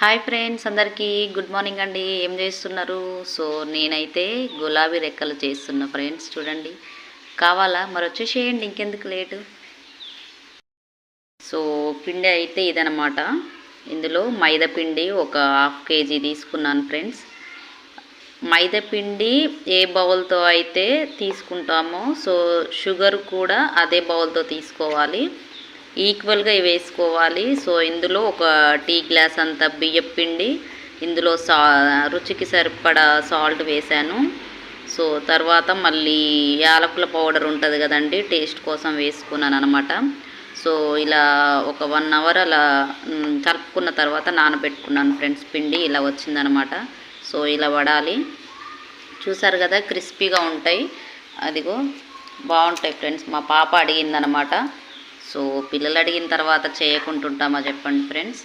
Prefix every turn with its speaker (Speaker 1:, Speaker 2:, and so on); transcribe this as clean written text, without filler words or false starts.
Speaker 1: Hi friends, అందరికీ good morning అండి. ఏం చేస్తున్నారు? సో నేనైతే గులాబీ రెక్కలు చేస్తున్నా ఫ్రెండ్స్. చూడండి, కావాలా? మరి వచ్చేసేయండి, ఇంకెందుకు లేటు. సో పిండి అయితే ఇదనమాట. ఇందులో మైదా పిండి ఒక హాఫ్ కేజీ తీసుకున్నాను ఫ్రెండ్స్. మైదా పిండి ఏ బౌల్తో అయితే తీసుకుంటామో సో షుగర్ కూడా అదే బౌల్తో తీసుకోవాలి, ఈక్వల్గా వేసుకోవాలి. సో ఇందులో ఒక టీ గ్లాస్ అంత బియ్యం పిండి, ఇందులో రుచికి సరిపడా సాల్ట్ వేసాను. సో తర్వాత మళ్ళీ యాలకుల పౌడర్ ఉంటుంది కదండి, టేస్ట్ కోసం వేసుకున్నాను అనమాట. సో ఇలా ఒక 1 అవర్ అలా కలుపుకున్న తర్వాత నానబెట్టుకున్నాను ఫ్రెండ్స్. పిండి ఇలా వచ్చిందనమాట. సో ఇలా వడాలి. చూసారు కదా, క్రిస్పీగా ఉంటాయి. అదిగో బాగుంటాయి ఫ్రెండ్స్. మా పాప అడిగిందనమాట. సో పిల్లలు అడిగిన తర్వాత చేయకుంటుంటామా చెప్పండి ఫ్రెండ్స్.